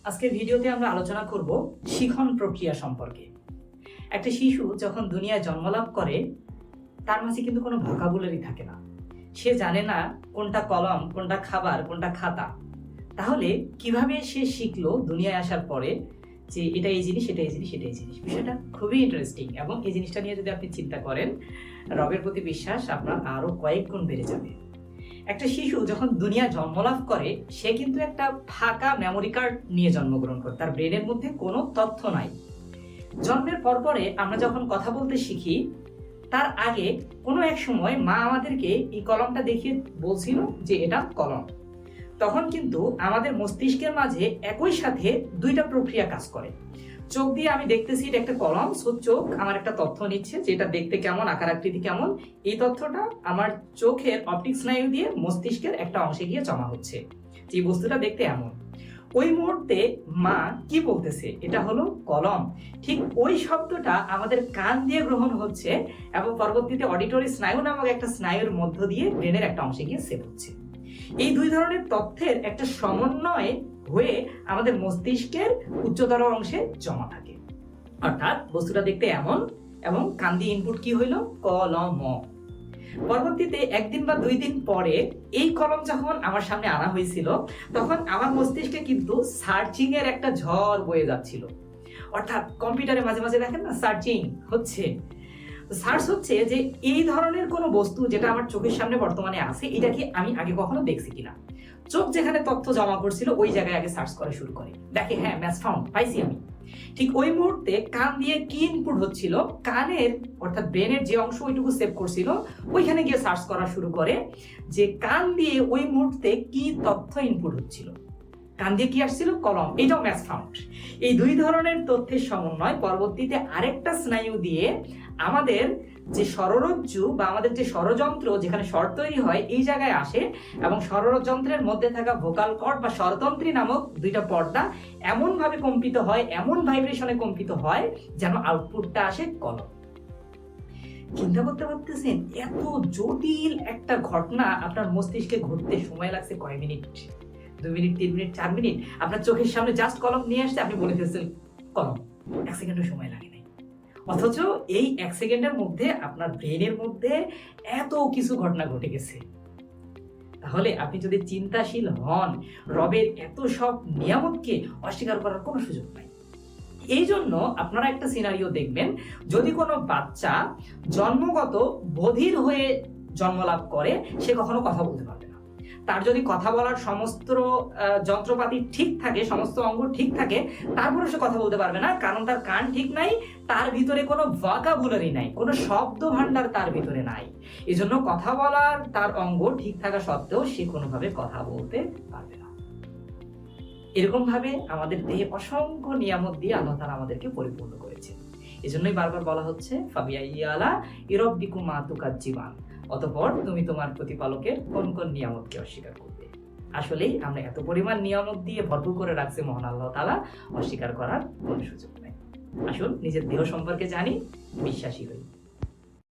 আজকের ভিডিওতে আমরা আলোচনা করব শিখন প্রক্রিয়া সম্পর্কে। একটা শিশু যখন দুনিয়ায় জন্মলাভ করে তার মাঝে কিন্তু কোনো ভোকাবুলারি থাকে না। সে জানে না কোনটা কলম, কোনটা খাবার, কোনটা খাতা। তাহলে কিভাবে সে শিখলো দুনিয়ায় আসার পরে যে এটা এই জিনিস, এটা এই জিনিস, এটা এই জিনিস? বিষয়টা খুবই ইন্টারেস্টিং এবং এই জিনিসটা নিয়ে যদি আপনি চিন্তা করেন, রবের প্রতি বিশ্বাস আপনার আরো কয়েক গুণ বেড়ে যাবে। একটা শিশু যখন দুনিয়া জন্মলাভ করে সে কিন্তু একটা ফাঁকা মেমোরি কার্ড নিয়ে জন্মগ্রহণ করে, তার ব্রেনের মধ্যে কোনো তথ্য নাই। জন্মের পরে আমরা যখন কথা বলতে শিখি তার আগে কোনো এক সময় মা আমাদেরকে এই কলমটা দেখিয়ে বলছিল যে এটা কলম। তখন কিন্তু আমাদের মস্তিষ্কের মাঝে একই সাথে দুইটা প্রক্রিয়া কাজ করে। চোখ দিয়ে আমি দেখতেছি এটা একটা কলম, সো চোখ আমার একটা তথ্য নিচ্ছে যে এটা দেখতে কেমন, আকার আকৃতি কেমন। এই তথ্যটা আমার চোখের অপটিক স্নায়ু দিয়ে মস্তিষ্কের একটা অংশে গিয়ে জমা হচ্ছে যে বস্তুটা দেখতে এমন। ওই মুহূর্তে মা কি বলতেছে এটা হলো কলম, ঠিক ওই শব্দটা আমাদের কান দিয়ে গ্রহণ হচ্ছে এবং পরবর্তীতে অডিটরি স্নায়ু নামক একটা স্নায়ুর মধ্য দিয়ে ব্রেনের একটা অংশে গিয়ে সেভ হচ্ছে। এই দুই ধরনের তথ্যের একটা সমন্বয় হয়ে আমাদের মস্তিষ্কের উচ্চতর অংশে জমা থাকে। অর্থাৎ বস্তুটা দেখতে এমন এবং কান দিয়ে ইনপুট কি হইল কলম। পরবর্তীতে একদিন বা 2 দিন পরে এই কলম যখন আমার সামনে আনা হয়েছিল তখন আমার মস্তিষ্কে কিন্তু সার্চিং এর একটা ঝড় বয়ে যাচ্ছিল। অর্থাৎ কম্পিউটারে মাঝে মাঝে দেখেন না সার্চিং হচ্ছে, সার্চ হচ্ছে যে এই ধরনের কোনো বস্তু যেটা আমার চোখের সামনে বর্তমানে আছে এটা কি আমি আগে কখনো দেখছি কিনা। চোখ যেখানে তথ্য জমা করছিল ওই জায়গায় আগে সার্চ করা শুরু করে, দেখে হ্যাঁ ম্যাচ ফাউন্ড, পাইছি আমি। ঠিক ওই মুহূর্তে কান দিয়ে কি ইনপুট হচ্ছিল, কানের অর্থাৎ ব্রেনের যে অংশ ওইটুকু সেভ করছিল ওইখানে গিয়ে সার্চ করা শুরু করে যে কান দিয়ে ওই মুহূর্তে কি তথ্য ইনপুট হচ্ছিল। কান দিয়ে কি আসছিল কলম, এটাও ম্যাচ ফাউন্ড। এই দুই ধরনের তথ্যের সমন্বয় পরবর্তীতে আরেকটা স্নায়ু দিয়ে আমাদের যে ষড়রজ্জু বা আমাদের যে ষড়যন্ত্র যেখানে স্বর তৈরি হয় এই জায়গায় আসে এবং ষড়যন্ত্রের মধ্যে থাকা ভোকাল কর্ড বা স্বরতন্ত্রী নামক দুইটা পর্দা এমন ভাবে কম্পিত হয়, এমন ভাইব্রেশনে কম্পিত হয় যেন আউটপুটটা আসে কলম। চিন্তা করতে পারতেছেন এত জটিল একটা ঘটনা আপনার মস্তিষ্কে ঘটতে সময় লাগছে কয় মিনিট? 2 minute, 3 minute, 4 minute. আপনার চোখের সামনে জাস্ট কলম নিয়ে আসছে, আপনি বলে ফেলছেন কলম। 1 সেকেন্ডের সময় লাগে নাই। অথচ এই 1 সেকেন্ডের মধ্যে আপনার ব্রেনের মধ্যে এত কিছু ঘটনা ঘটে গেছে। তাহলে আপনি যদি চিন্তাশীল হন, রবের এত সব নিয়ামতকে অস্বীকার করার কোনো সুযোগ নাই। এই জন্য আপনারা একটা সিনারিও দেখবেন, যদি কোনো বাচ্চা জন্মগত বধির হয়ে জন্মলাভ করে সে কখনো কথা বলতে পারবে না। তার যদি কথা বলার সমস্ত যন্ত্রপাতি ঠিক থাকে, সমস্ত অঙ্গ ঠিক থাকে, তারপরে সে কথা বলতে পারবে না, কারণ তার কান ঠিক নাই, তার ভিতরে কোনো ভোকাবুলারি নাই, কোনো শব্দ ভান্ডার তার ভিতরে নাই। এজন্য কথা বলার তার অঙ্গ ঠিক থাকা সত্ত্বেও সে কোনোভাবে কথা বলতে পারবে না। এরকম ভাবে আমাদের দেহে অসংখ্য নিয়ামত দিয়ে আল্লাহ তাআলা আমাদেরকে পরিপূর্ণ করেছে। এজন্যই বারবার বলা হচ্ছে ফাবিআইয়ি আলা রাব্বিকুমা তুকাজ্জিবান, অতঃপর তুমি তোমার প্রতিপালকের কোন কোন নিয়ামতকে অস্বীকার করবে। আসলেই আমরা এত পরিমাণ নিয়ামত দিয়ে ভরপুর করে রাখছে মহান আল্লাহ তাআলা, অস্বীকার করার কোনো সুযোগ নেই। আসুন নিজের দেহ সম্পর্কে জানি, বিশ্বাসী হই।